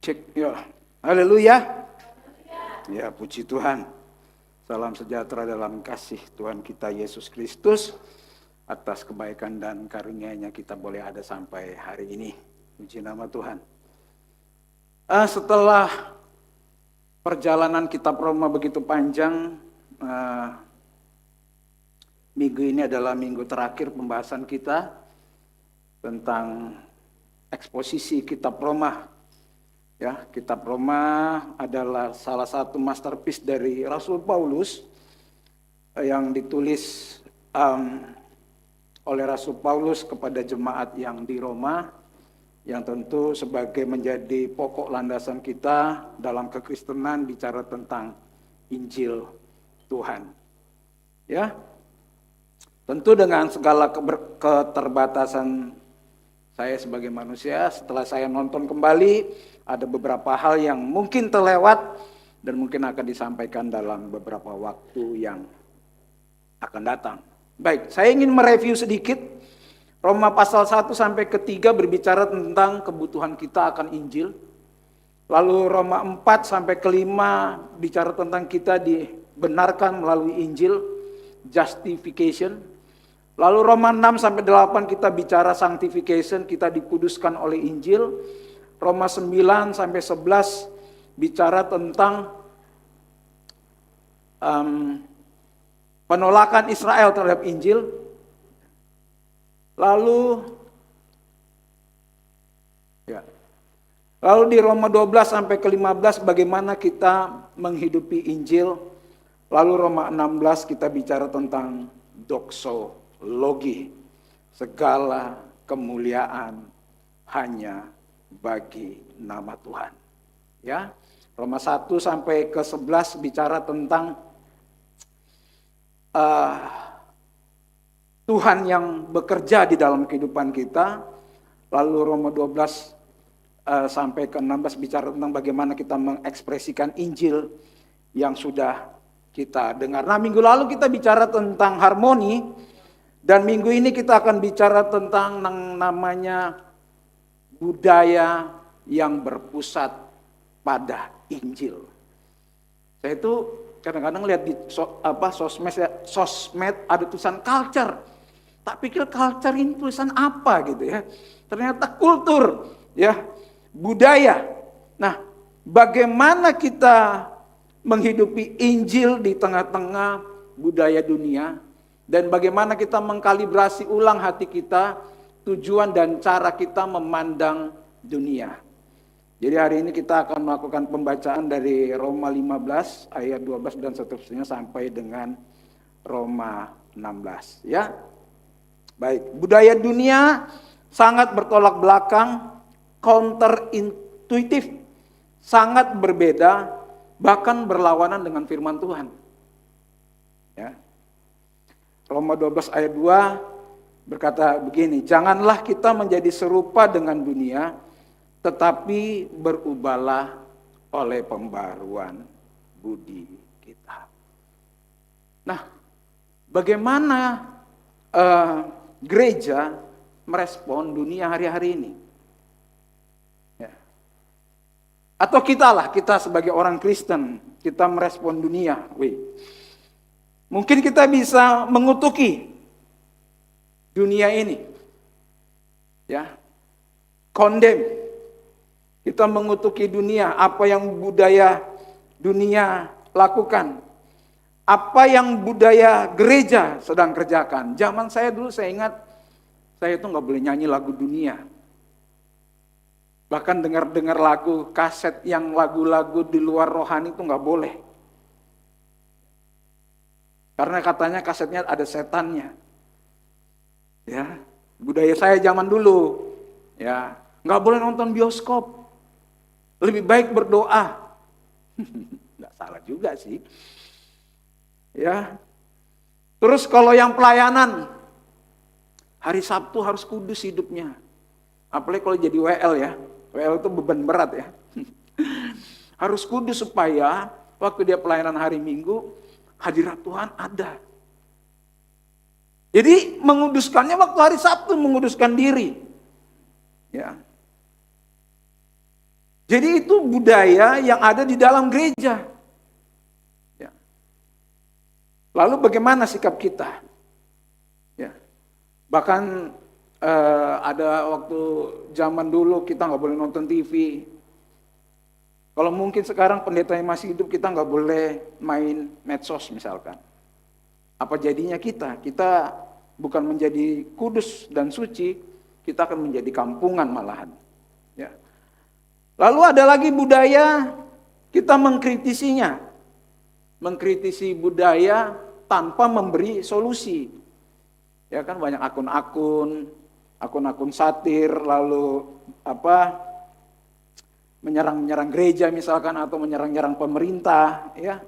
Cek ya. Haleluya. Ya, puji Tuhan. Salam sejahtera dalam kasih Tuhan kita Yesus Kristus. Atas kebaikan dan karunia-Nya kita boleh ada sampai hari ini. Puji nama Tuhan. Setelah perjalanan kitab Roma begitu panjang, minggu ini adalah minggu terakhir pembahasan kita tentang eksposisi kitab Roma. Ya, kitab Roma adalah salah satu masterpiece dari Rasul Paulus yang ditulis oleh Rasul Paulus kepada jemaat yang di Roma, yang tentu sebagai menjadi pokok landasan kita dalam kekristenan bicara tentang Injil Tuhan. Ya, tentu dengan segala keterbatasan saya sebagai manusia, setelah saya nonton kembali, ada beberapa hal yang mungkin terlewat dan mungkin akan disampaikan dalam beberapa waktu yang akan datang. Baik, saya ingin mereview sedikit. Roma pasal 1 sampai ke 3 berbicara tentang kebutuhan kita akan Injil. Lalu Roma 4 sampai ke 5 bicara tentang kita dibenarkan melalui Injil, justification. Lalu Roma 6 sampai 8 kita bicara sanctification, kita dikuduskan oleh Injil. Roma 9 sampai 11 bicara tentang penolakan Israel terhadap Injil. Lalu di Roma 12 sampai ke 15 bagaimana kita menghidupi Injil. Lalu Roma 16 kita bicara tentang doxologi, segala kemuliaan hanya bagi nama Tuhan. Ya, Roma 1 sampai ke 11 bicara tentang Tuhan yang bekerja di dalam kehidupan kita. Lalu Roma 12 sampai ke 16 bicara tentang bagaimana kita mengekspresikan Injil yang sudah kita dengar. Nah, minggu lalu kita bicara tentang harmoni, dan minggu ini kita akan bicara tentang namanya budaya yang berpusat pada Injil. Saya itu kadang-kadang lihat di sosmed ada tulisan culture. Tak pikir culture ini tulisan apa gitu ya. Ternyata kultur, ya, budaya. Nah, bagaimana kita menghidupi Injil di tengah-tengah budaya dunia, dan bagaimana kita mengkalibrasi ulang hati kita, tujuan dan cara kita memandang dunia. Jadi hari ini kita akan melakukan pembacaan dari Roma 15 ayat 12 dan seterusnya sampai dengan Roma 16, ya. Baik, budaya dunia sangat bertolak belakang, counterintuitif, sangat berbeda, bahkan berlawanan dengan firman Tuhan. Ya. Roma 12 ayat 2 berkata begini, janganlah kita menjadi serupa dengan dunia, tetapi berubahlah oleh pembaruan budi kita. Nah, bagaimana gereja merespon dunia hari-hari ini? Atau kita sebagai orang Kristen, kita merespon dunia. Mungkin kita bisa mengutuki dunia ini. Ya. Condemn. Kita mengutuki dunia, apa yang budaya dunia lakukan. Apa yang budaya gereja sedang kerjakan. Zaman saya dulu saya ingat, saya itu nggak boleh nyanyi lagu dunia. Bahkan dengar lagu kaset yang lagu-lagu di luar rohani itu nggak boleh. Karena katanya kasetnya ada setannya. Ya, budaya saya zaman dulu, ya, nggak boleh nonton bioskop. Lebih baik berdoa. Nggak salah juga sih. Ya. Terus kalau yang pelayanan, hari Sabtu harus kudus hidupnya. Apalagi kalau jadi WL ya. WL itu beban berat ya. Harus kudus supaya waktu dia pelayanan hari Minggu, hadirat Tuhan ada. Jadi menguduskannya waktu hari Sabtu, menguduskan diri. Ya. Jadi itu budaya yang ada di dalam gereja. Ya. Lalu bagaimana sikap kita? Ya. Bahkan ada waktu zaman dulu kita nggak boleh nonton TV. Kalau mungkin sekarang pendeta yang masih hidup kita nggak boleh main medsos misalkan. Apa jadinya kita? Kita bukan menjadi kudus dan suci, kita akan menjadi kampungan malahan. Ya. Lalu ada lagi budaya kita mengkritisinya. Mengkritisi budaya tanpa memberi solusi. Ya kan banyak akun-akun satir, lalu menyerang gereja misalkan atau menyerang pemerintah, ya.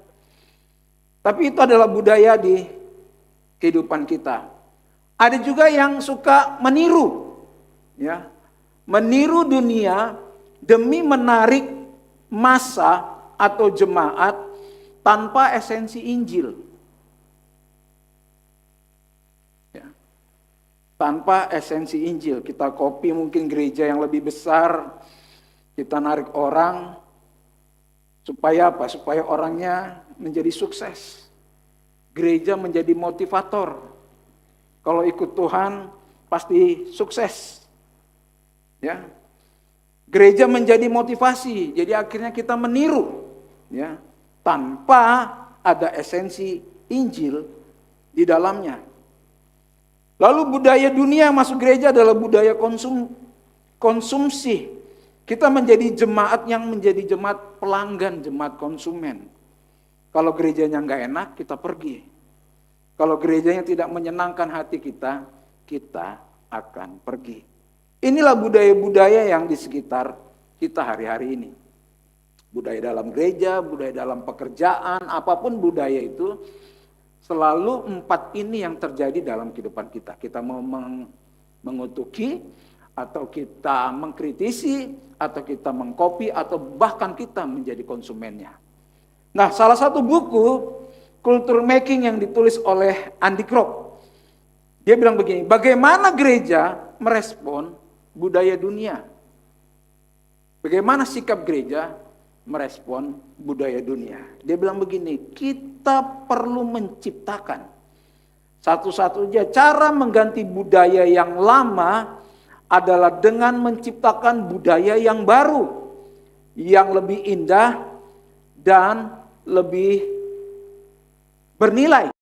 Tapi itu adalah budaya di kehidupan kita. Ada juga yang suka meniru, ya. Meniru dunia demi menarik massa atau jemaat tanpa esensi Injil. Ya. Tanpa esensi Injil, kita copy mungkin gereja yang lebih besar, kita narik orang, supaya apa? Supaya orangnya menjadi sukses. Gereja menjadi motivator. Kalau ikut Tuhan, pasti sukses. Ya. Gereja menjadi motivasi, jadi akhirnya kita meniru, ya, tanpa ada esensi Injil di dalamnya. Lalu budaya dunia masuk gereja adalah budaya konsumsi. Kita menjadi jemaat yang menjadi jemaat pelanggan, jemaat konsumen. Kalau gerejanya nggak enak, kita pergi. Kalau gerejanya tidak menyenangkan hati kita, kita akan pergi. Inilah budaya-budaya yang di sekitar kita hari-hari ini. Budaya dalam gereja, budaya dalam pekerjaan, apapun budaya itu, selalu 4 ini yang terjadi dalam kehidupan kita. Kita mau mengutuki, atau kita mengkritisi, atau kita mengcopy, atau bahkan kita menjadi konsumennya. Nah, salah satu buku Culture Making yang ditulis oleh Andy Krog, dia bilang begini, bagaimana gereja merespon budaya dunia? Bagaimana sikap gereja merespon budaya dunia? Dia bilang begini, kita perlu menciptakan satu-satunya cara mengganti budaya yang lama adalah dengan menciptakan budaya yang baru, yang lebih indah dan lebih bernilai.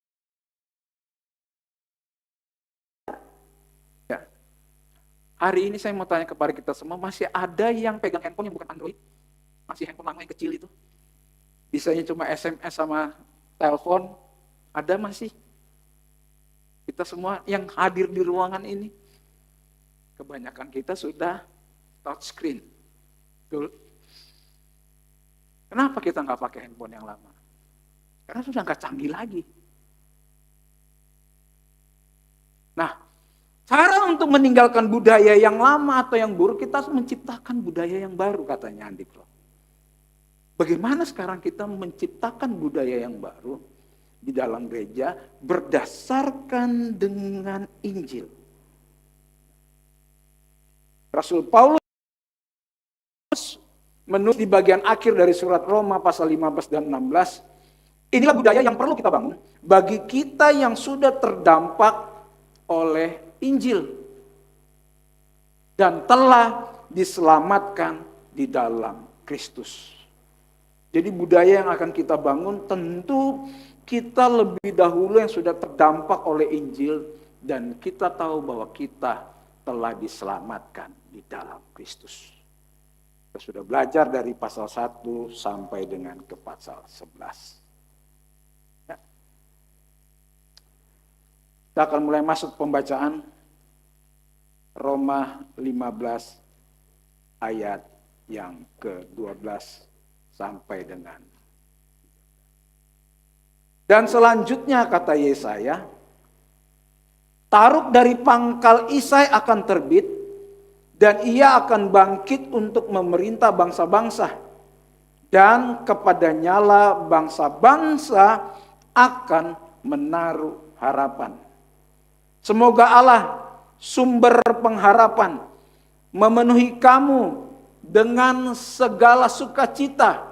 Hari ini saya mau tanya kepada kita semua, masih ada yang pegang handphone yang bukan Android? Masih handphone lama yang kecil itu? Bisanya cuma SMS sama telepon? Ada masih? Kita semua yang hadir di ruangan ini, kebanyakan kita sudah touchscreen. Betul? Kenapa kita nggak pakai handphone yang lama? Karena sudah nggak canggih lagi. Nah, cara untuk meninggalkan budaya yang lama atau yang buruk, kita harus menciptakan budaya yang baru, katanya Andy Krog. Bagaimana sekarang kita menciptakan budaya yang baru di dalam gereja berdasarkan dengan Injil? Rasul Paulus menulis di bagian akhir dari surat Roma pasal 15 dan 16, inilah budaya yang perlu kita bangun bagi kita yang sudah terdampak oleh Injil dan telah diselamatkan di dalam Kristus. Jadi budaya yang akan kita bangun tentu kita lebih dahulu yang sudah terdampak oleh Injil dan kita tahu bahwa kita telah diselamatkan di dalam Kristus. Kita sudah belajar dari pasal 1 sampai dengan ke pasal 11. Ya. Kita akan mulai masuk pembacaan Roma 15 ayat yang ke-12 sampai dengan. Dan selanjutnya kata Yesaya, Taruk dari pangkal Isai akan terbit, dan ia akan bangkit untuk memerintah bangsa-bangsa. Dan kepadanyalah bangsa-bangsa akan menaruh harapan. Semoga Allah, sumber pengharapan, memenuhi kamu dengan segala sukacita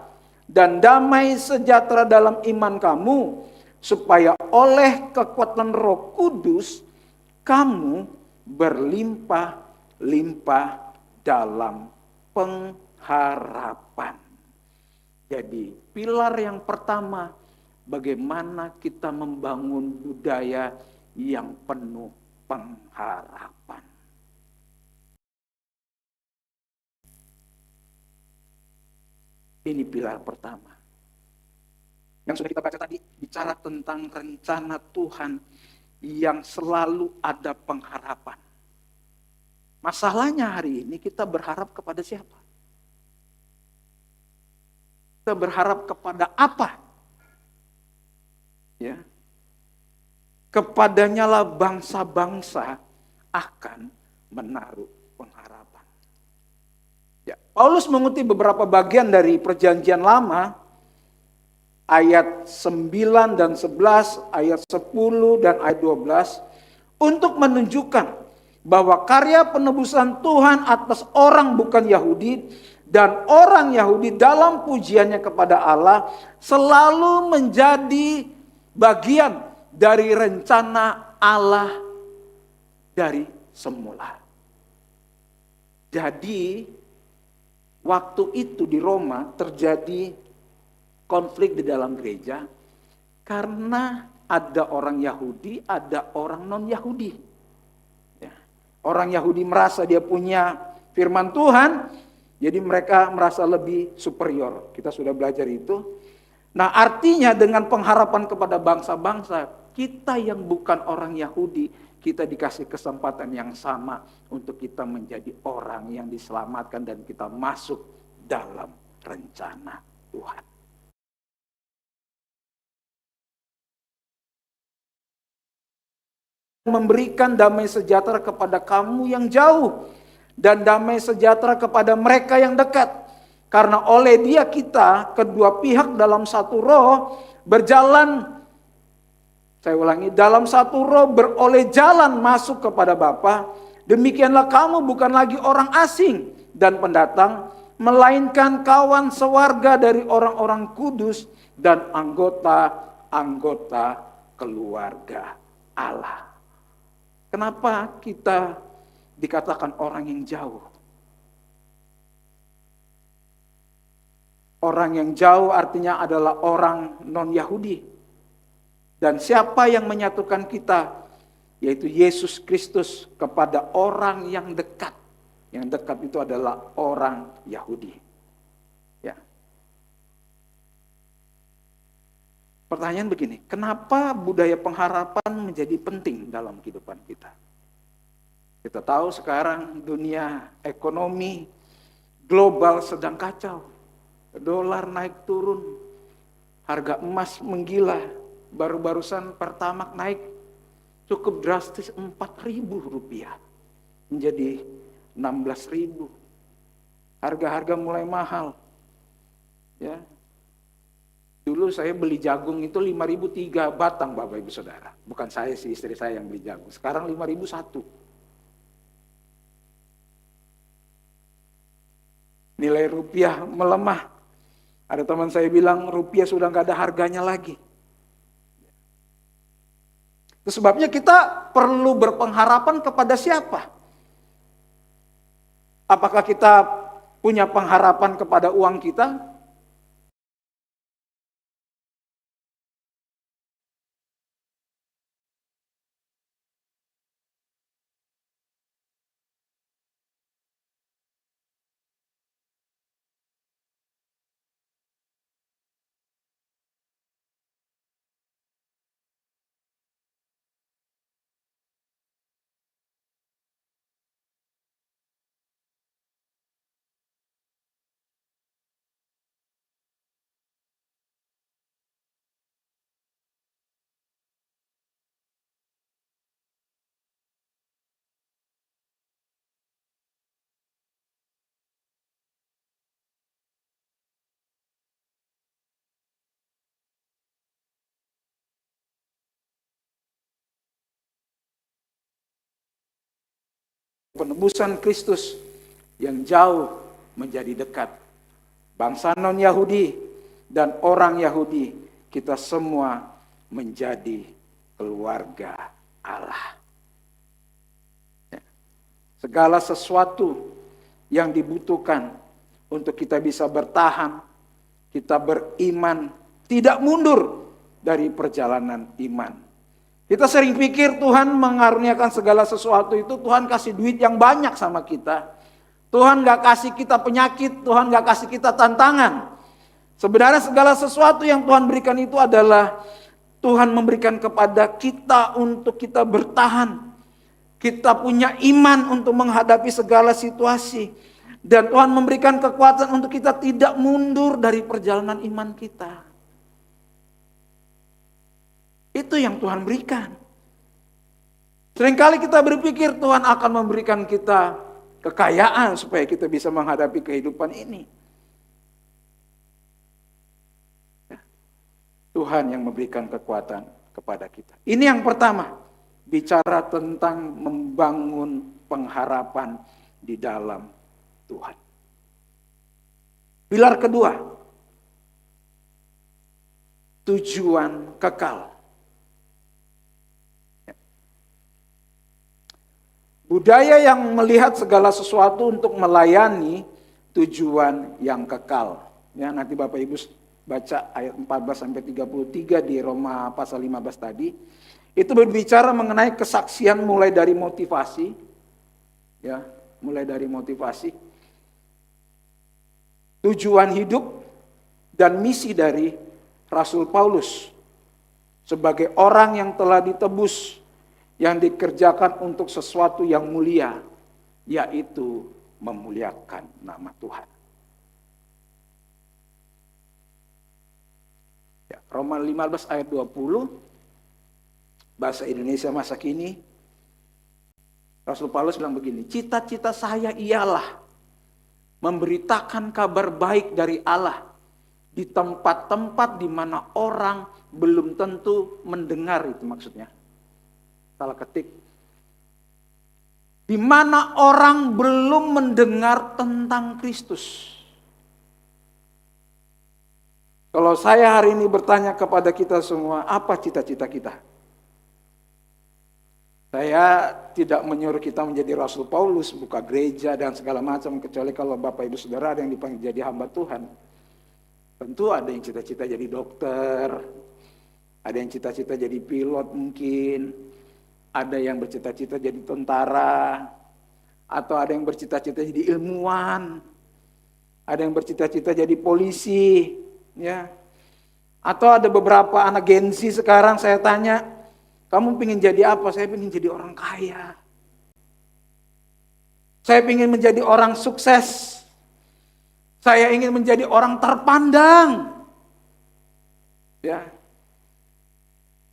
dan damai sejahtera dalam iman kamu, supaya oleh kekuatan Roh Kudus kamu berlimpah-limpah dalam pengharapan. Jadi pilar yang pertama, bagaimana kita membangun budaya yang penuh pengharapan. Ini pilar pertama. Yang sudah kita baca tadi, bicara tentang rencana Tuhan yang selalu ada pengharapan. Masalahnya hari ini kita berharap kepada siapa? Kita berharap kepada apa? Ya. Kepadanya lah bangsa-bangsa akan menaruh pengharapan. Ya, Paulus mengutip beberapa bagian dari Perjanjian Lama, ayat 9 dan 11, ayat 10 dan ayat 12, untuk menunjukkan bahwa karya penebusan Tuhan atas orang bukan Yahudi dan orang Yahudi dalam pujiannya kepada Allah selalu menjadi bagian dari rencana Allah dari semula. Jadi waktu itu di Roma terjadi konflik di dalam gereja karena ada orang Yahudi, ada orang non-Yahudi. Ya. Orang Yahudi merasa dia punya firman Tuhan, jadi mereka merasa lebih superior. Kita sudah belajar itu. Nah, artinya dengan pengharapan kepada bangsa-bangsa, kita yang bukan orang Yahudi, kita dikasih kesempatan yang sama untuk kita menjadi orang yang diselamatkan dan kita masuk dalam rencana Tuhan. Memberikan damai sejahtera kepada kamu yang jauh dan damai sejahtera kepada mereka yang dekat. Karena oleh Dia kita, kedua pihak dalam satu roh berjalan, saya ulangi, dalam satu roh beroleh jalan masuk kepada Bapa. Demikianlah kamu bukan lagi orang asing dan pendatang, melainkan kawan sewarga dari orang-orang kudus dan anggota-anggota keluarga Allah. Kenapa kita dikatakan orang yang jauh? Orang yang jauh artinya adalah orang non-Yahudi. Dan siapa yang menyatukan kita? Yaitu Yesus Kristus kepada orang yang dekat. Yang dekat itu adalah orang Yahudi. Ya. Pertanyaan begini, kenapa budaya pengharapan menjadi penting dalam kehidupan kita? Kita tahu sekarang dunia ekonomi global sedang kacau. Dolar naik turun, harga emas menggila, baru-barusan Pertamax naik cukup drastis 4.000 rupiah menjadi 16.000. Harga-harga mulai mahal. Ya. Dulu saya beli jagung itu 5.000 3 batang, Bapak Ibu Saudara. Bukan saya sih, istri saya yang beli jagung. Sekarang 5.000 1. Nilai rupiah melemah. Ada teman saya bilang rupiah sudah nggak ada harganya lagi. Itu sebabnya kita perlu berpengharapan kepada siapa? Apakah kita punya pengharapan kepada uang kita? Penebusan Kristus yang jauh menjadi dekat. Bangsa non-Yahudi dan orang Yahudi, kita semua menjadi keluarga Allah. Segala sesuatu yang dibutuhkan untuk kita bisa bertahan, kita beriman, tidak mundur dari perjalanan iman. Kita sering pikir Tuhan mengaruniakan segala sesuatu itu, Tuhan kasih duit yang banyak sama kita. Tuhan gak kasih kita penyakit, Tuhan gak kasih kita tantangan. Sebenarnya segala sesuatu yang Tuhan berikan itu adalah Tuhan memberikan kepada kita untuk kita bertahan. Kita punya iman untuk menghadapi segala situasi. Dan Tuhan memberikan kekuatan untuk kita tidak mundur dari perjalanan iman kita. Itu yang Tuhan berikan. Seringkali kita berpikir Tuhan akan memberikan kita kekayaan supaya kita bisa menghadapi kehidupan ini. Tuhan yang memberikan kekuatan kepada kita. Ini yang pertama, bicara tentang membangun pengharapan di dalam Tuhan. Pilar kedua, tujuan kekal. Budaya yang melihat segala sesuatu untuk melayani tujuan yang kekal. Ya, nanti Bapak Ibu baca ayat 14 sampai 33 di Roma pasal 15 tadi. Itu berbicara mengenai kesaksian mulai dari motivasi. Ya, mulai dari motivasi. Tujuan hidup dan misi dari Rasul Paulus sebagai orang yang telah ditebus, yang dikerjakan untuk sesuatu yang mulia, yaitu memuliakan nama Tuhan. Ya, Roma 15 ayat 20, bahasa Indonesia masa kini, Rasul Paulus bilang begini, cita-cita saya ialah memberitakan kabar baik dari Allah di tempat-tempat di mana orang belum tentu mendengar, itu maksudnya. Salah ketik. Di mana orang belum mendengar tentang Kristus. Kalau saya hari ini bertanya kepada kita semua, apa cita-cita kita? Saya tidak menyuruh kita menjadi Rasul Paulus, buka gereja dan segala macam, kecuali kalau Bapak Ibu Saudara ada yang dipanggil jadi hamba Tuhan. Tentu ada yang cita-cita jadi dokter, ada yang cita-cita jadi pilot mungkin, ada yang bercita-cita jadi tentara, atau ada yang bercita-cita jadi ilmuwan, ada yang bercita-cita jadi polisi, ya. Atau ada beberapa anak Gen Z sekarang saya tanya, kamu pengen jadi apa? Saya pengen jadi orang kaya. Saya pengen menjadi orang sukses. Saya ingin menjadi orang terpandang. Ya.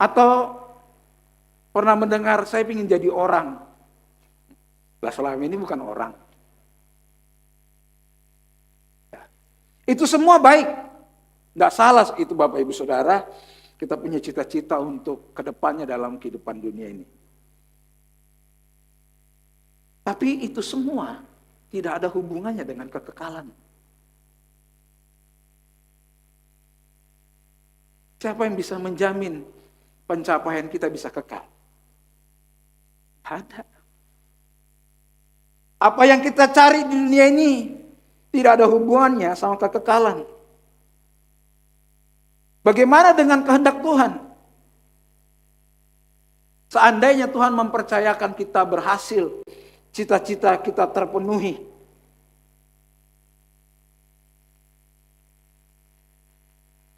Atau pernah mendengar saya ingin jadi orang. Lah selama ini bukan orang. Ya. Itu semua baik. Tidak salah itu Bapak Ibu Saudara. Kita punya cita-cita untuk kedepannya dalam kehidupan dunia ini. Tapi itu semua tidak ada hubungannya dengan kekekalan. Siapa yang bisa menjamin pencapaian kita bisa kekal? Ada. Apa yang kita cari di dunia ini tidak ada hubungannya sama kekekalan. Bagaimana dengan kehendak Tuhan? Seandainya Tuhan mempercayakan kita berhasil, cita-cita kita terpenuhi,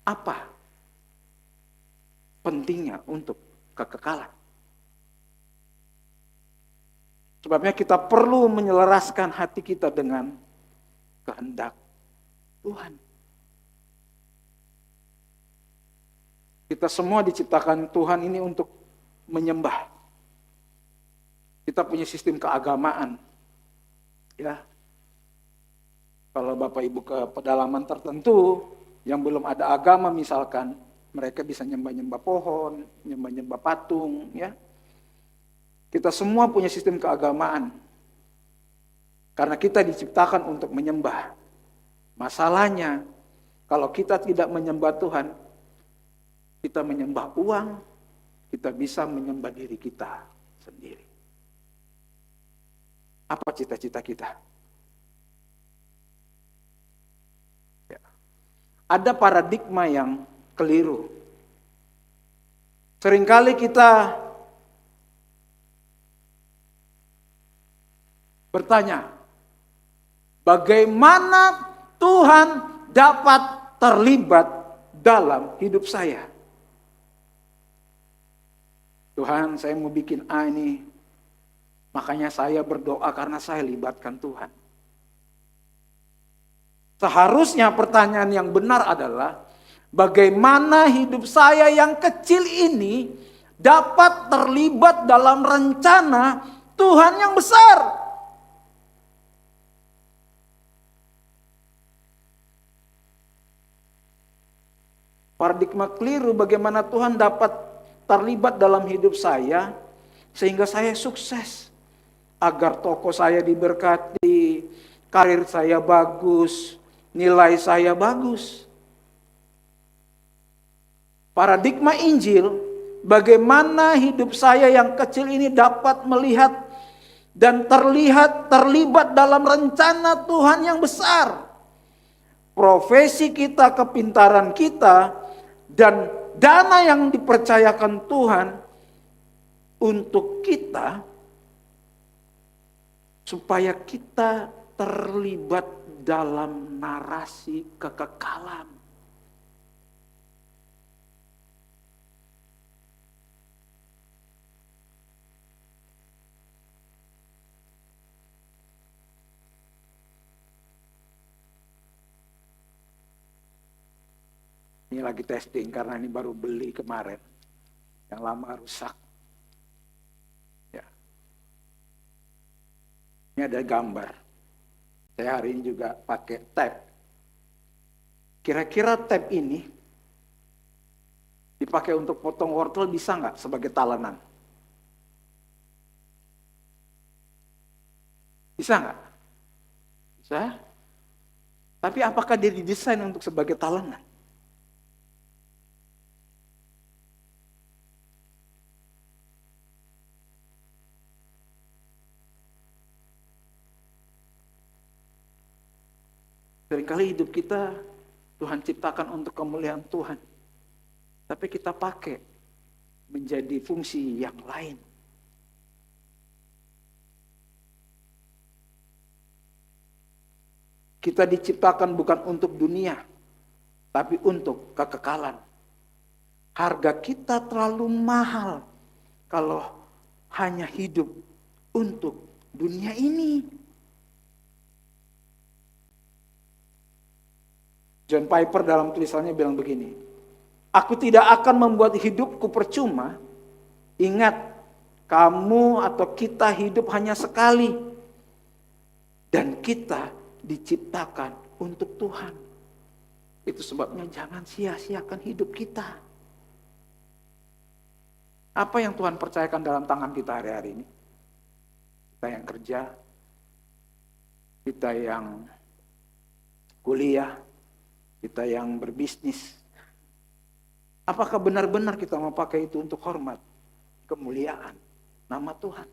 apa pentingnya untuk kekekalan? Sebabnya kita perlu menyelaraskan hati kita dengan kehendak Tuhan. Kita semua diciptakan Tuhan ini untuk menyembah. Kita punya sistem keagamaan. Ya. Kalau Bapak Ibu ke pedalaman tertentu yang belum ada agama misalkan, mereka bisa nyembah-nyembah pohon, nyembah-nyembah patung, ya. Kita semua punya sistem keagamaan. Karena kita diciptakan untuk menyembah. Masalahnya, kalau kita tidak menyembah Tuhan, kita menyembah uang, kita bisa menyembah diri kita sendiri. Apa cita-cita kita? Ya. Ada paradigma yang keliru. Seringkali kita bertanya, bagaimana Tuhan dapat terlibat dalam hidup saya? Tuhan, saya mau bikin A ini, makanya saya berdoa karena saya libatkan Tuhan. Seharusnya pertanyaan yang benar adalah, bagaimana hidup saya yang kecil ini dapat terlibat dalam rencana Tuhan yang besar? Paradigma keliru bagaimana Tuhan dapat terlibat dalam hidup saya sehingga saya sukses. Agar toko saya diberkati, karir saya bagus, nilai saya bagus. Paradigma Injil, bagaimana hidup saya yang kecil ini dapat melihat dan terlibat dalam rencana Tuhan yang besar. Profesi kita, kepintaran kita, dan dana yang dipercayakan Tuhan untuk kita, supaya kita terlibat dalam narasi kekekalan. Ini lagi testing karena ini baru beli kemarin. Yang lama rusak. Ya. Ini ada gambar. Saya hari ini juga pakai tab. Kira-kira tab ini dipakai untuk potong wortel bisa nggak sebagai talenan? Bisa nggak? Bisa. Tapi apakah dia didesain untuk sebagai talenan? Seringkali hidup kita Tuhan ciptakan untuk kemuliaan Tuhan. Tapi kita pakai menjadi fungsi yang lain. Kita diciptakan bukan untuk dunia, tapi untuk kekekalan. Harga kita terlalu mahal kalau hanya hidup untuk dunia ini. John Piper dalam tulisannya bilang begini, aku tidak akan membuat hidupku percuma. Ingat, kamu atau kita hidup hanya sekali. Dan kita diciptakan untuk Tuhan. Itu sebabnya jangan sia-siakan hidup kita. Apa yang Tuhan percayakan dalam tangan kita hari-hari ini? Kita yang kerja, kita yang kuliah, kita yang berbisnis. Apakah benar-benar kita mau pakai itu untuk hormat, kemuliaan, nama Tuhan?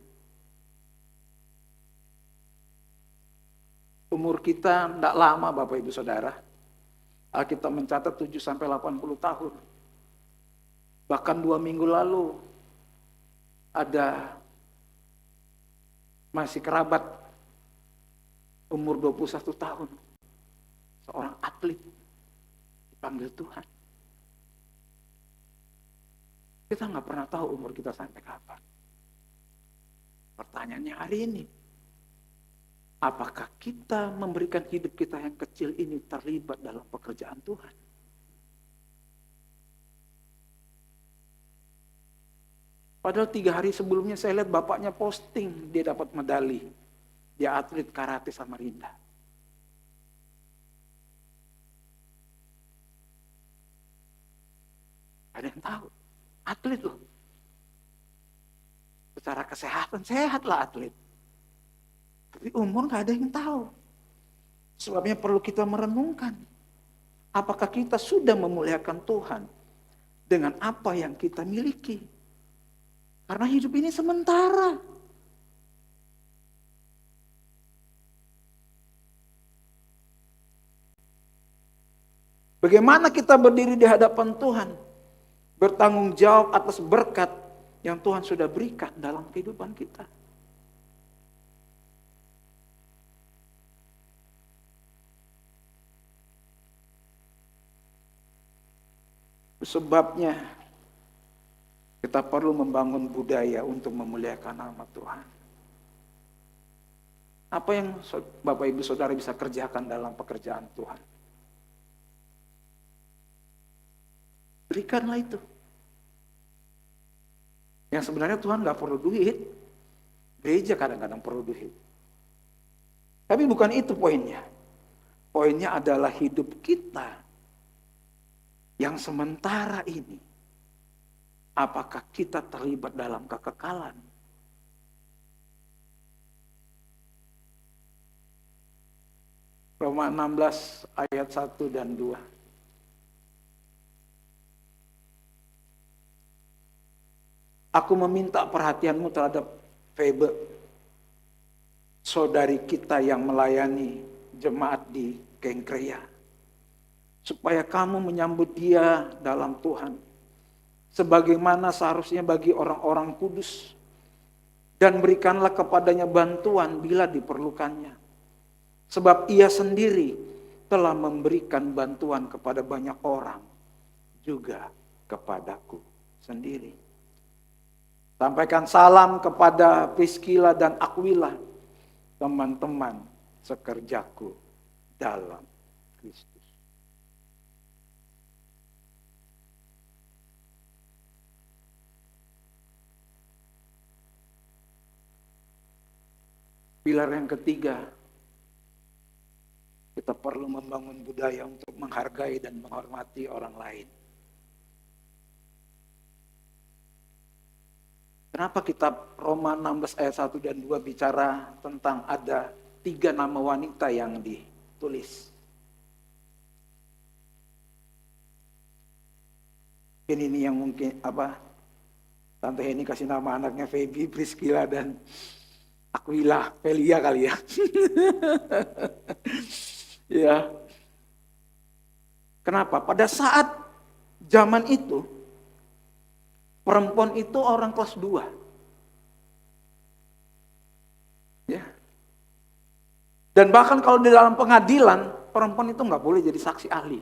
Umur kita tidak lama Bapak Ibu Saudara. Alkitab mencatat 7-80 tahun. Bahkan 2 minggu lalu ada masih kerabat umur 21 tahun. Seorang atlet dipanggil Tuhan. Kita nggak pernah tahu umur kita sampai kapan. Pertanyaannya hari ini, apakah kita memberikan hidup kita yang kecil ini terlibat dalam pekerjaan Tuhan? Padahal 3 hari sebelumnya saya lihat bapaknya posting, dia dapat medali. Dia atlet karate Samarinda. Ada yang tahu? Atlet loh. Secara kesehatan, sehatlah atlet. Tapi umur gak ada yang tahu. Sebabnya perlu kita merenungkan. Apakah kita sudah memuliakan Tuhan dengan apa yang kita miliki? Karena hidup ini sementara. Bagaimana kita berdiri di hadapan Tuhan, bertanggung jawab atas berkat yang Tuhan sudah berikan dalam kehidupan kita. Sebabnya kita perlu membangun budaya untuk memuliakan nama Tuhan. Apa yang Bapak Ibu Saudara bisa kerjakan dalam pekerjaan Tuhan? Berikanlah itu. Yang sebenarnya Tuhan gak perlu duit. Gereja kadang-kadang perlu duit. Tapi bukan itu poinnya. Poinnya adalah hidup kita yang sementara ini. Apakah kita terlibat dalam kekekalan? Roma 16 ayat 1 dan 2. Aku meminta perhatianmu terhadap Febe, saudari kita yang melayani jemaat di Kengkrea, supaya kamu menyambut dia dalam Tuhan, sebagaimana seharusnya bagi orang-orang kudus, dan berikanlah kepadanya bantuan bila diperlukannya, sebab ia sendiri telah memberikan bantuan kepada banyak orang, juga kepadaku sendiri. Sampaikan salam kepada Priskila dan Aquila, teman-teman sekerjaku dalam Kristus. Pilar yang ketiga, kita perlu membangun budaya untuk menghargai dan menghormati orang lain. Kenapa kitab Roma 16 ayat 1 dan 2 bicara tentang ada 3 nama wanita yang ditulis? Ini yang mungkin Tante Heni kasih nama anaknya Feby, Priskila dan Aquila, Felia kali ya. Ya. Kenapa? Pada saat zaman itu perempuan itu orang kelas 2. Ya. Dan bahkan kalau di dalam pengadilan, perempuan itu nggak boleh jadi saksi ahli.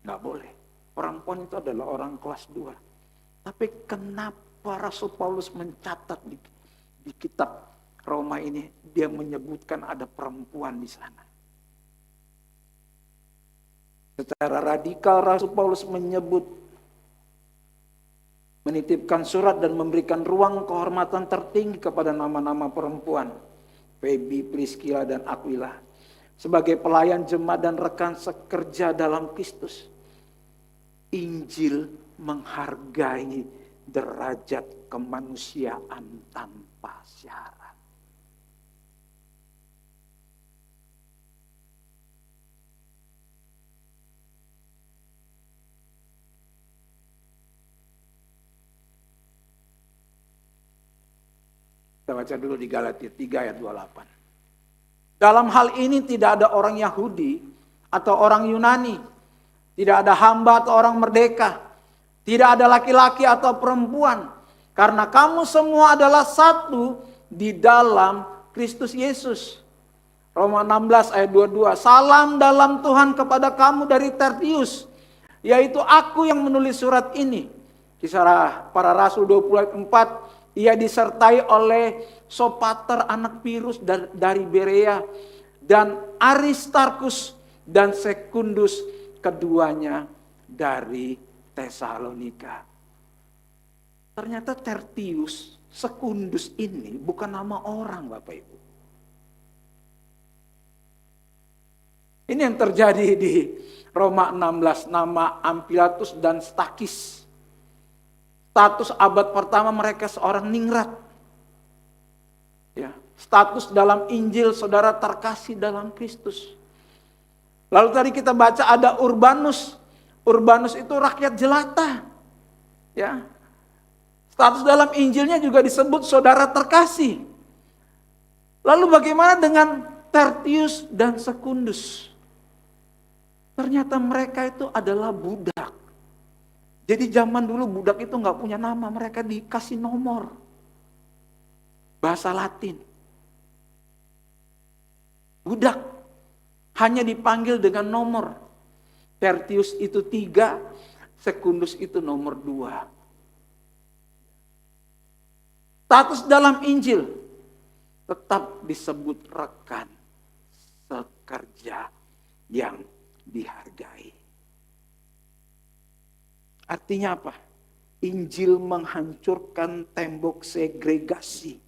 Nggak boleh. Perempuan itu adalah orang kelas 2. Tapi kenapa Rasul Paulus mencatat di kitab Roma ini, dia menyebutkan ada perempuan di sana. Secara radikal Rasul Paulus menitipkan surat dan memberikan ruang kehormatan tertinggi kepada nama-nama perempuan, Feby, Priskila, dan Aquila, sebagai pelayan jemaat dan rekan sekerja dalam Kristus. Injil menghargai derajat kemanusiaan tanpa syarat. Kita baca dulu di Galatia 3 ayat 28. Dalam hal ini tidak ada orang Yahudi atau orang Yunani, tidak ada hamba atau orang merdeka, tidak ada laki-laki atau perempuan, karena kamu semua adalah satu di dalam Kristus Yesus. Roma 16 ayat 22. Salam dalam Tuhan kepada kamu dari Tertius, yaitu aku yang menulis surat ini. Kisah Para Rasul 20 ayat 4. Ia disertai oleh Sopater anak Pirus dari Berea dan Aristarkus dan Sekundus, keduanya dari Tesalonika. Ternyata Tertius, Sekundus ini bukan nama orang, Bapak Ibu. Ini yang terjadi di Roma 16, nama Ampliatus dan Stakis. Status abad pertama mereka seorang ningrat. Ya, status dalam Injil saudara terkasih dalam Kristus. Lalu tadi kita baca ada Urbanus. Urbanus itu rakyat jelata. Ya. Status dalam Injilnya juga disebut saudara terkasih. Lalu bagaimana dengan Tertius dan Sekundus? Ternyata mereka itu adalah budak. Jadi zaman dulu budak itu nggak punya nama, mereka dikasih nomor. Bahasa Latin. Budak hanya dipanggil dengan nomor. Tertius itu 3, Sekundus itu nomor 2. Status dalam Injil tetap disebut rekan sekerja yang dihargai. Artinya apa? Injil menghancurkan tembok segregasi.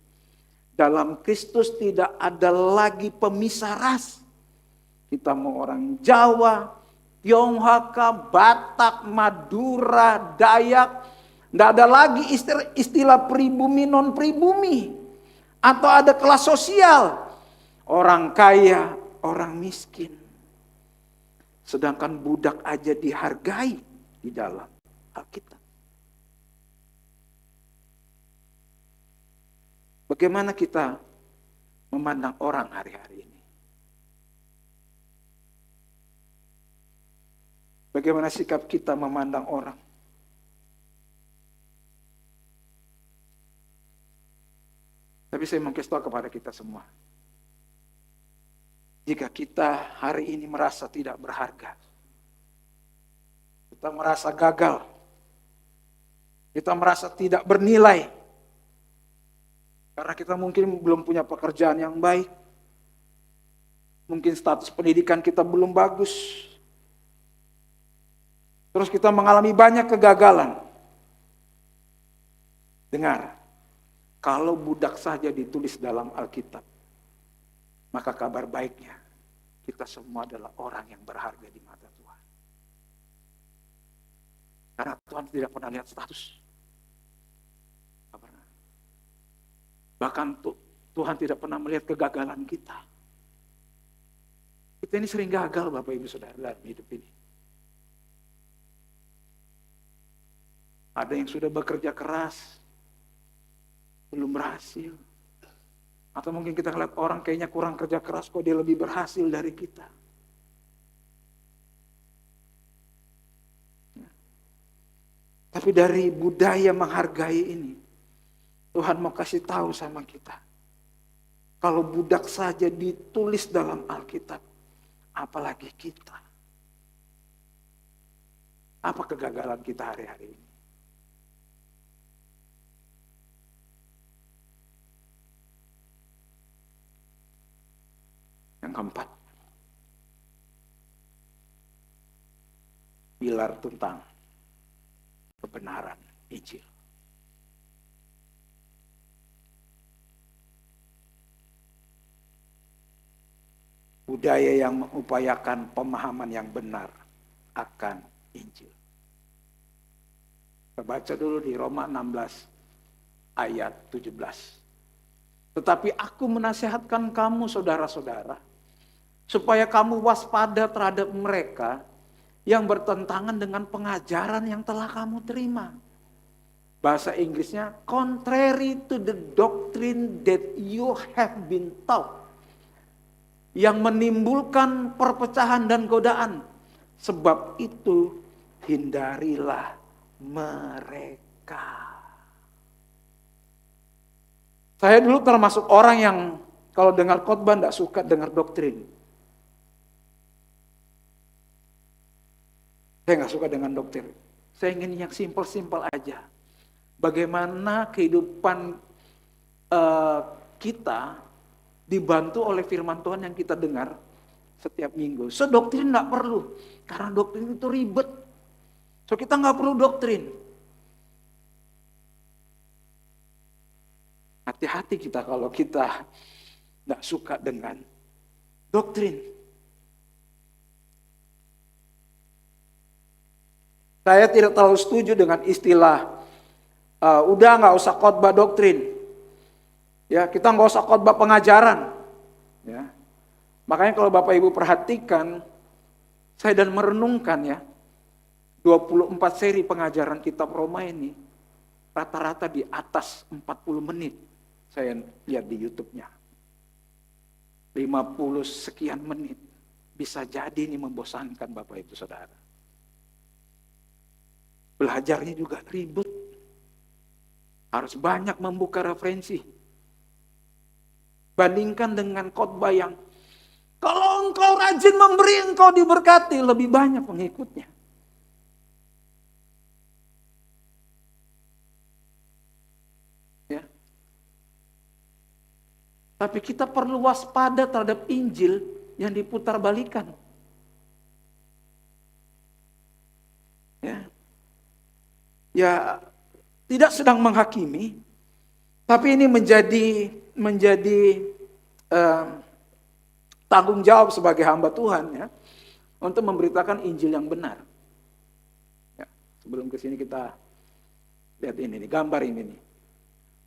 Dalam Kristus tidak ada lagi pemisah ras. Kita mau orang Jawa, Tionghoa, Batak, Madura, Dayak. Tidak ada lagi istilah pribumi non pribumi. Atau ada kelas sosial. Orang kaya, orang miskin. Sedangkan budak aja dihargai di dalam Alkitab. Bagaimana kita memandang orang hari-hari ini? Bagaimana sikap kita memandang orang? Tapi saya mau kasih tahu kepada kita semua. Jika kita hari ini merasa tidak berharga, kita merasa gagal, kita merasa tidak bernilai, karena kita mungkin belum punya pekerjaan yang baik, mungkin status pendidikan kita belum bagus, terus kita mengalami banyak kegagalan. Dengar, kalau budak saja ditulis dalam Alkitab, maka kabar baiknya kita semua adalah orang yang berharga di mata Tuhan. Karena Tuhan tidak pernah lihat status. Tidak pernah. Bahkan Tuhan tidak pernah melihat kegagalan kita. Kita ini sering gagal Bapak Ibu Saudara dalam hidup ini. Ada yang sudah bekerja keras, belum berhasil. Atau mungkin kita lihat orang kayaknya kurang kerja keras, kok dia lebih berhasil dari kita. Tapi dari budaya menghargai ini, Tuhan mau kasih tahu sama kita. Kalau budak saja ditulis dalam Alkitab, apalagi kita. Apa kegagalan kita hari-hari ini? Yang keempat, pilar tentang kebenaran Injil. Budaya yang mengupayakan pemahaman yang benar akan Injil. Kita baca dulu di Roma 16 ayat 17. Tetapi aku menasihatkan kamu saudara-saudara, supaya kamu waspada terhadap mereka yang bertentangan dengan pengajaran yang telah kamu terima. Bahasa Inggrisnya, contrary to the doctrine that you have been taught. Yang menimbulkan perpecahan dan godaan. Sebab itu hindarilah mereka. Saya dulu termasuk orang yang kalau dengar khotbah tidak suka dengar doktrin. Saya nggak suka dengan doktrin. Saya ingin yang simpel-simpel aja. Bagaimana kehidupan kita dibantu oleh firman Tuhan yang kita dengar setiap minggu. So doktrin nggak perlu, karena doktrin itu ribet. So kita nggak perlu doktrin. Hati-hati kita kalau kita nggak suka dengan doktrin. Saya tidak terlalu setuju dengan istilah udah nggak usah khotbah doktrin. Ya, kita nggak usah khotbah pengajaran. Ya. Makanya kalau Bapak Ibu perhatikan, saya dan merenungkan ya, 24 seri pengajaran kitab Roma ini, rata-rata di atas 40 menit. Saya lihat di YouTube-nya. 50 sekian menit. Bisa jadi ini membosankan Bapak Ibu Saudara. Belajarnya juga ribet. Harus banyak membuka referensi. Bandingkan dengan khotbah yang kalau engkau rajin memberi, engkau diberkati, lebih banyak pengikutnya. Ya. Tapi kita perlu waspada terhadap Injil yang diputar-balikan. Ya, tidak sedang menghakimi, tapi ini menjadi tanggung jawab sebagai hamba Tuhan ya, untuk memberitakan Injil yang benar. Ya, sebelum ke sini kita lihat ini nih, gambar ini nih.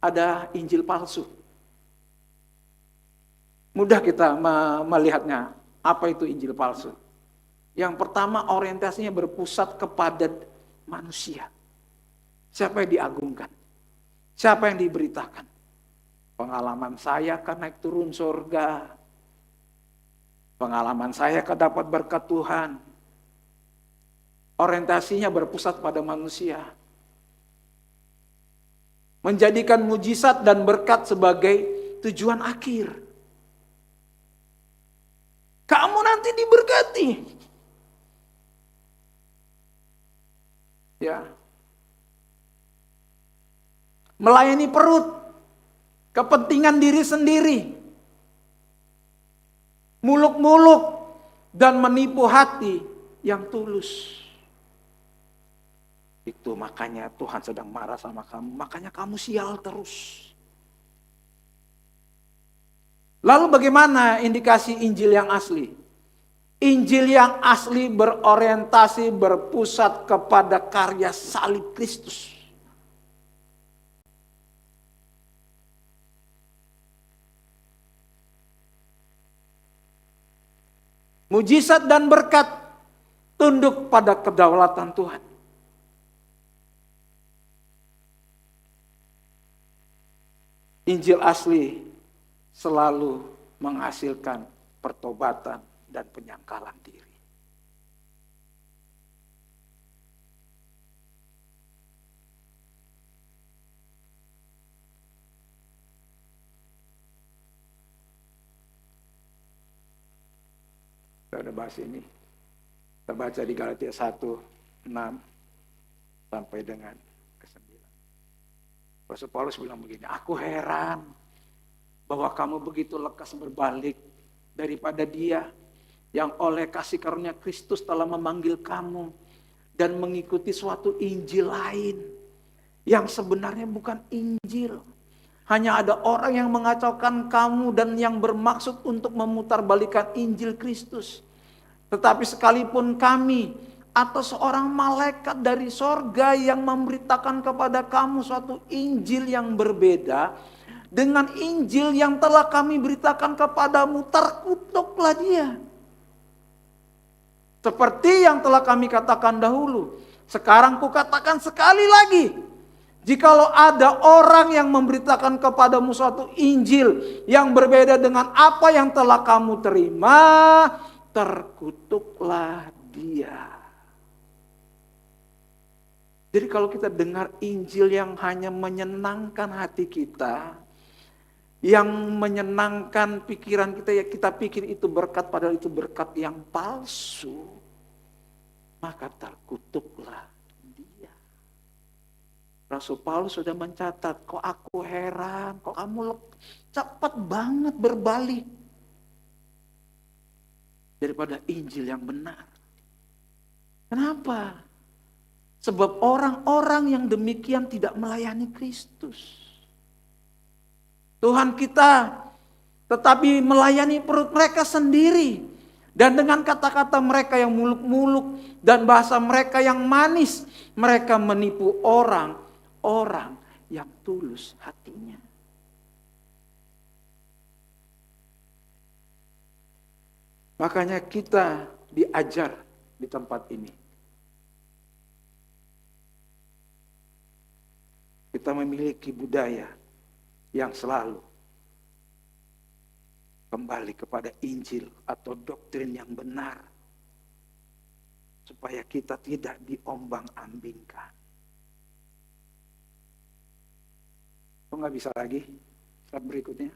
Ada Injil palsu. Mudah kita melihatnya. Apa itu Injil palsu? Yang pertama, orientasinya berpusat kepada manusia. Siapa yang diagungkan? Siapa yang diberitakan? Pengalaman saya akan naik turun surga. Pengalaman saya akan dapat berkat Tuhan. Orientasinya berpusat pada manusia. Menjadikan mujizat dan berkat sebagai tujuan akhir. Kamu nanti diberkati. Ya. Melayani perut, kepentingan diri sendiri, muluk-muluk, dan menipu hati yang tulus. Itu makanya Tuhan sedang marah sama kamu, makanya kamu sial terus. Lalu bagaimana indikasi Injil yang asli? Injil yang asli berorientasi, berpusat kepada karya salib Kristus. Mujizat dan berkat tunduk pada kedaulatan Tuhan. Injil asli selalu menghasilkan pertobatan dan penyangkalan diri. Kita udah bahas ini. Kita baca di Galatia 1:6 sampai dengan ke-9. Rasul Paulus bilang begini, aku heran bahwa kamu begitu lekas berbalik daripada Dia yang oleh kasih karunia Kristus telah memanggil kamu dan mengikuti suatu Injil lain yang sebenarnya bukan Injil. Hanya ada orang yang mengacaukan kamu dan yang bermaksud untuk memutarbalikan Injil Kristus. Tetapi sekalipun kami atau seorang malaikat dari sorga yang memberitakan kepada kamu suatu Injil yang berbeda dengan Injil yang telah kami beritakan kepadamu, terkutuklah dia. Seperti yang telah kami katakan dahulu, sekarang kukatakan sekali lagi. Jikalau ada orang yang memberitakan kepadamu suatu Injil yang berbeda dengan apa yang telah kamu terima, terkutuklah dia. Jadi kalau kita dengar Injil yang hanya menyenangkan hati kita, yang menyenangkan pikiran kita, ya kita pikir itu berkat, padahal itu berkat yang palsu, maka terkutuklah dia. Rasul Paulus sudah mencatat, kok aku heran, kok kamu cepat banget berbalik daripada Injil yang benar. Kenapa? Sebab orang-orang yang demikian tidak melayani Kristus. Tuhan kita tetapi melayani perut mereka sendiri. Dan dengan kata-kata mereka yang muluk-muluk dan bahasa mereka yang manis, mereka menipu orang yang tulus hatinya. Makanya kita diajar di tempat ini. Kita memiliki budaya yang selalu kembali kepada Injil atau doktrin yang benar. Supaya kita tidak diombang-ambingkan. Kok nggak bisa lagi? Slide berikutnya.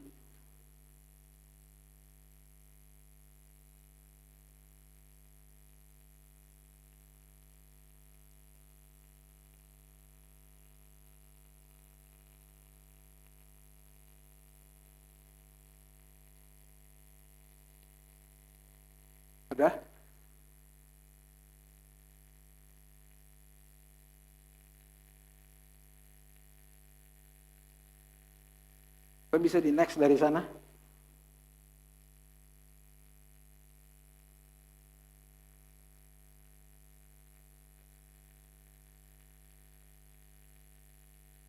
Udah? Kok bisa di next dari sana?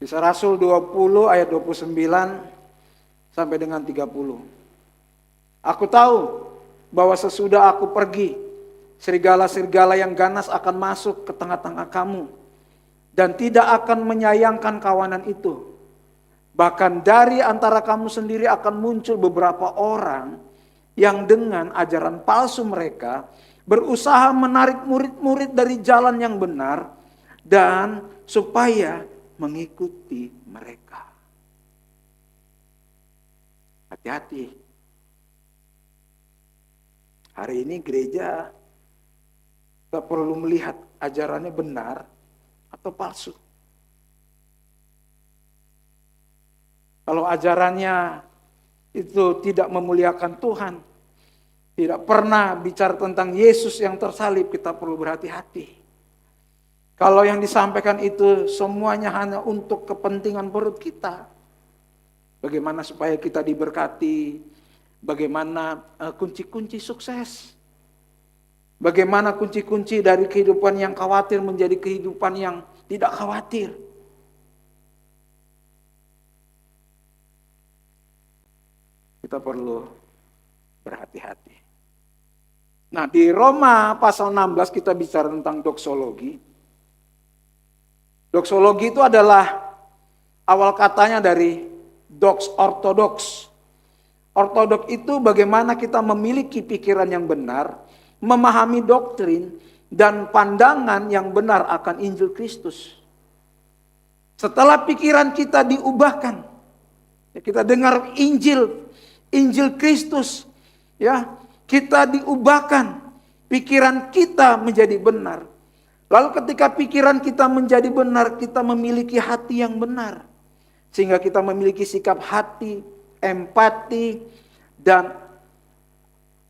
Kisah Rasul 20 ayat 29 sampai dengan 30. Aku tahu bahwa sesudah aku pergi, serigala-serigala yang ganas akan masuk ke tengah-tengah kamu dan tidak akan menyayangkan kawanan itu. Bahkan dari antara kamu sendiri akan muncul beberapa orang yang dengan ajaran palsu mereka berusaha menarik murid-murid dari jalan yang benar dan supaya mengikuti mereka. Hati-hati. Hari ini gereja tak perlu melihat ajarannya benar atau palsu. Kalau ajarannya itu tidak memuliakan Tuhan, tidak pernah bicara tentang Yesus yang tersalib, kita perlu berhati-hati. Kalau yang disampaikan itu semuanya hanya untuk kepentingan perut kita. Bagaimana supaya kita diberkati, bagaimana kunci-kunci sukses. Bagaimana kunci-kunci dari kehidupan yang khawatir menjadi kehidupan yang tidak khawatir. Kita perlu berhati-hati. Nah, di Roma pasal 16 kita bicara tentang doksologi. Doksologi itu adalah awal katanya dari dox ortodoks. Ortodoks itu bagaimana kita memiliki pikiran yang benar, memahami doktrin dan pandangan yang benar akan Injil Kristus. Setelah pikiran kita diubahkan, kita dengar Injil Kristus, ya, kita diubahkan, pikiran kita menjadi benar. Lalu ketika pikiran kita menjadi benar, kita memiliki hati yang benar. Sehingga kita memiliki sikap hati, empati, dan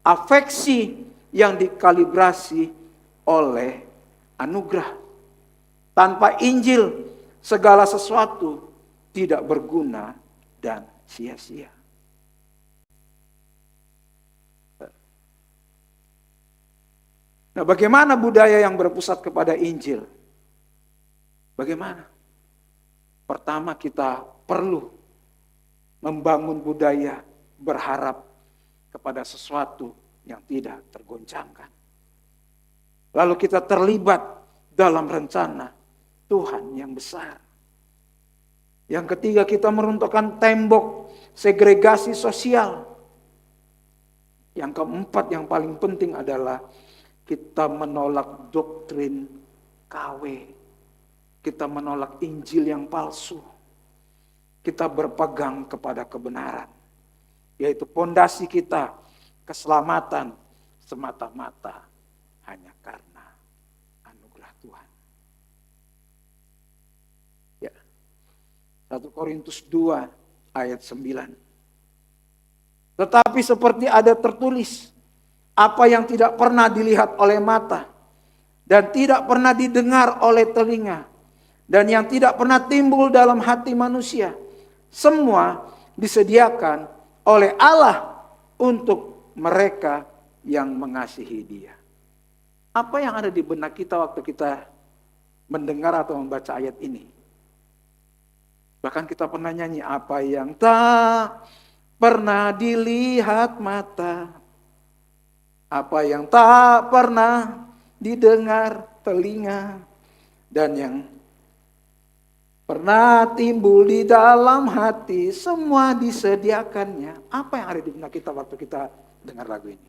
afeksi yang dikalibrasi oleh anugerah. Tanpa Injil, segala sesuatu tidak berguna dan sia-sia. Nah, bagaimana budaya yang berpusat kepada Injil? Bagaimana? Pertama, kita perlu membangun budaya berharap kepada sesuatu yang tidak tergoncangkan. Lalu kita terlibat dalam rencana Tuhan yang besar. Yang ketiga, kita meruntuhkan tembok segregasi sosial. Yang keempat, yang paling penting adalah kita menolak doktrin KW. Kita menolak Injil yang palsu. Kita berpegang kepada kebenaran. Yaitu pondasi kita, keselamatan semata-mata hanya karena anugerah Tuhan. Ya. 1 Korintus 2 ayat 9. Tetapi seperti ada tertulis, apa yang tidak pernah dilihat oleh mata, dan tidak pernah didengar oleh telinga, dan yang tidak pernah timbul dalam hati manusia, semua disediakan oleh Allah untuk mereka yang mengasihi Dia. Apa yang ada di benak kita waktu kita mendengar atau membaca ayat ini? Bahkan kita pernah nyanyi, apa yang tak pernah dilihat mata, Apa yang tak pernah didengar telinga dan yang pernah timbul di dalam hati, semua disediakannya. Apa yang ada di benak kita waktu kita dengar lagu ini?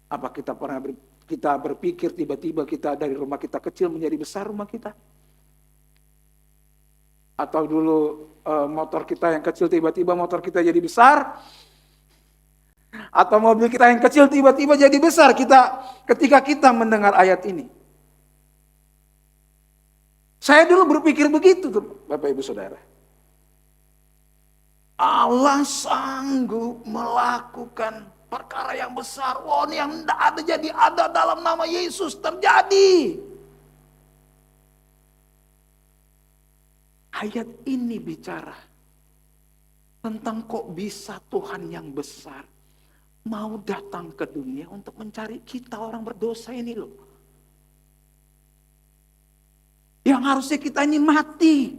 Apa kita pernah kita berpikir tiba-tiba kita dari rumah kita kecil menjadi besar rumah kita? Atau dulu motor kita yang kecil tiba-tiba motor kita jadi besar? Atau mobil kita yang kecil tiba-tiba jadi besar ketika kita mendengar ayat ini? Saya dulu berpikir begitu tuh, Bapak Ibu Saudara. Allah sanggup melakukan perkara yang besar. Wah, ini yang tidak ada jadi ada dalam nama Yesus terjadi. Ayat ini bicara tentang kok bisa Tuhan yang besar mau datang ke dunia untuk mencari kita orang berdosa ini loh. Yang harusnya kita ini mati.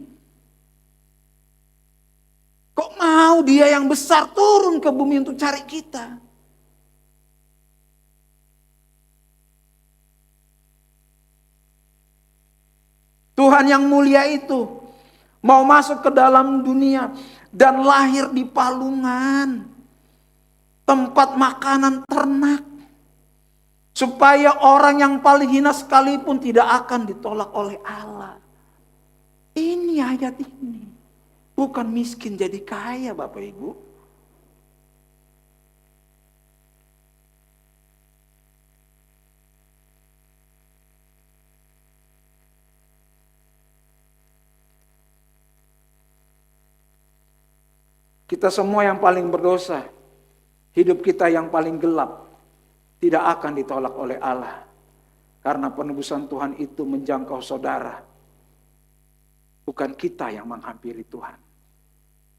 Kok mau dia yang besar turun ke bumi untuk cari kita? Tuhan yang mulia itu mau masuk ke dalam dunia dan lahir di palungan, tempat makanan ternak. Supaya orang yang paling hina sekalipun tidak akan ditolak oleh Allah. Ini ayat ini. Bukan miskin jadi kaya, Bapak Ibu. Kita semua yang paling berdosa, hidup kita yang paling gelap, tidak akan ditolak oleh Allah. Karena penebusan Tuhan itu menjangkau saudara. Bukan kita yang menghampiri Tuhan.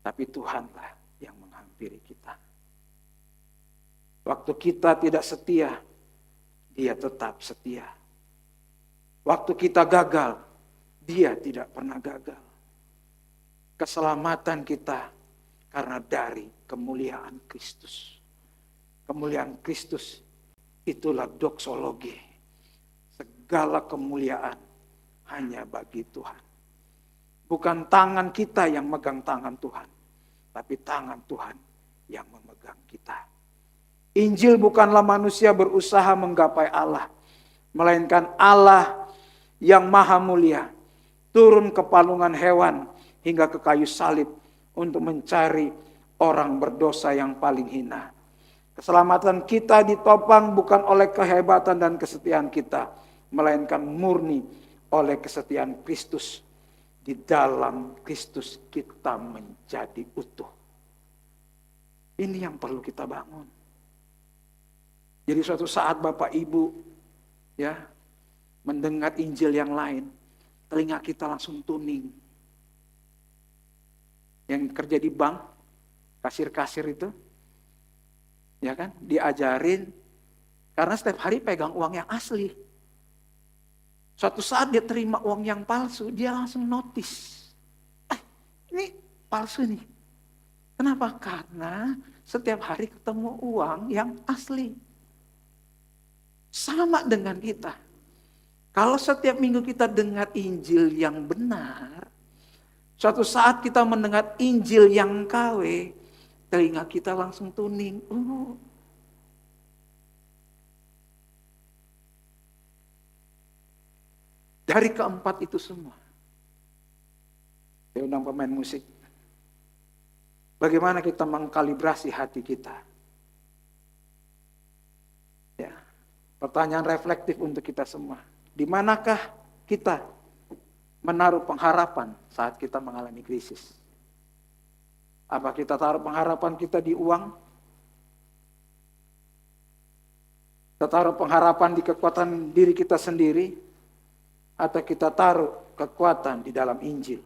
Tapi Tuhanlah yang menghampiri kita. Waktu kita tidak setia, Dia tetap setia. Waktu kita gagal, Dia tidak pernah gagal. Keselamatan kita karena dari kemuliaan Kristus. Kemuliaan Kristus itulah doksologi. Segala kemuliaan hanya bagi Tuhan. Bukan tangan kita yang megang tangan Tuhan, tapi tangan Tuhan yang memegang kita. Injil bukanlah manusia berusaha menggapai Allah, melainkan Allah yang maha mulia turun ke palungan hewan hingga ke kayu salib untuk mencari orang berdosa yang paling hina. Keselamatan kita ditopang bukan oleh kehebatan dan kesetiaan kita, melainkan murni oleh kesetiaan Kristus. Di dalam Kristus kita menjadi utuh. Ini yang perlu kita bangun. Jadi suatu saat Bapak Ibu ya mendengar Injil yang lain, telinga kita langsung tuning. Yang kerja di bank, kasir-kasir itu, ya kan, diajarin karena setiap hari pegang uang yang asli. Suatu saat dia terima uang yang palsu, dia langsung notice. Ini palsu nih. Kenapa? Karena setiap hari ketemu uang yang asli. Sama dengan kita. Kalau setiap minggu kita dengar Injil yang benar, suatu saat kita mendengar Injil yang KW, telinga kita langsung tuning. Dari keempat itu semua. Saya undang pemain musik. Bagaimana kita mengkalibrasi hati kita? Ya, pertanyaan reflektif untuk kita semua. Di manakah kita menaruh pengharapan saat kita mengalami krisis? Apa kita taruh pengharapan kita di uang? Kita taruh pengharapan di kekuatan diri kita sendiri? Atau kita taruh kekuatan di dalam Injil?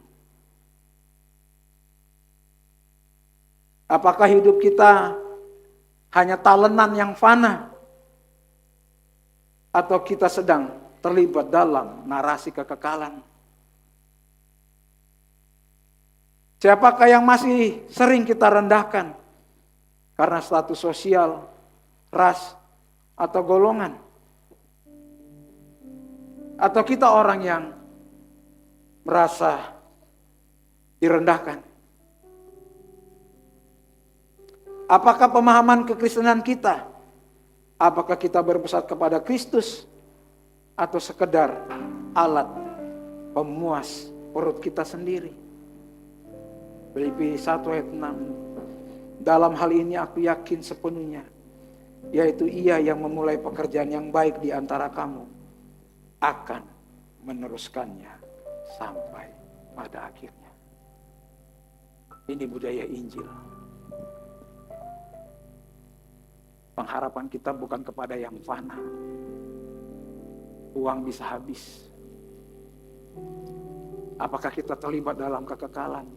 Apakah hidup kita hanya talenan yang fana? Atau kita sedang terlibat dalam narasi kekekalan? Siapakah yang masih sering kita rendahkan? Karena status sosial, ras, atau golongan? Atau kita orang yang merasa direndahkan? Apakah pemahaman kekristenan kita? Apakah kita berpusat kepada Kristus atau sekedar alat pemuas perut kita sendiri? Filipi 1 ayat 6. Dalam hal ini aku yakin sepenuhnya, yaitu Ia yang memulai pekerjaan yang baik di antara kamu akan meneruskannya sampai pada akhirnya. Ini budaya Injil. Pengharapan kita bukan kepada yang fana. Uang bisa habis. Apakah kita terlibat dalam kekekalan?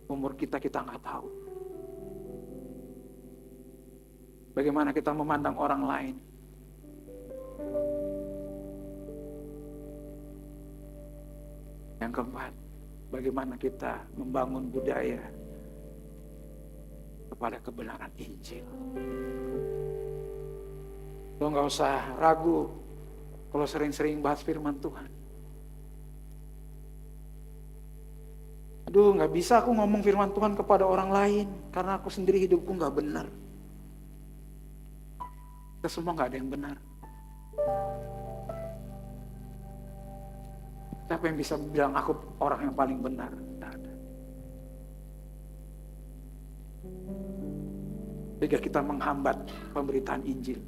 Umur kita nggak tahu. Bagaimana kita memandang orang lain? Yang keempat, bagaimana kita membangun budaya kepada kebenaran Injil. Lo nggak usah ragu kalau sering-sering bahas firman Tuhan. Aduh, nggak bisa aku ngomong firman Tuhan kepada orang lain karena aku sendiri hidupku nggak benar. Kita semua nggak ada yang benar. Siapa yang bisa bilang aku orang yang paling benar? Tidak ada. Jika kita menghambat pemberitaan Injil.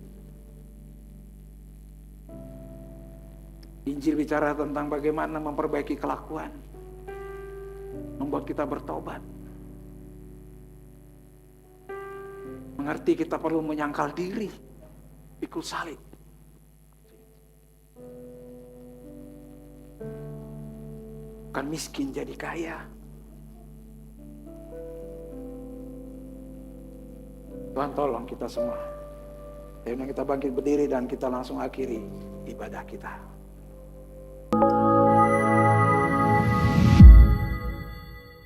Injil bicara tentang bagaimana memperbaiki kelakuan. Membuat kita bertobat. Mengerti kita perlu menyangkal diri. Pikul salib. Bukan miskin jadi kaya. Tuhan tolong kita semua. Ayo kita bangkit berdiri dan kita langsung akhiri ibadah kita.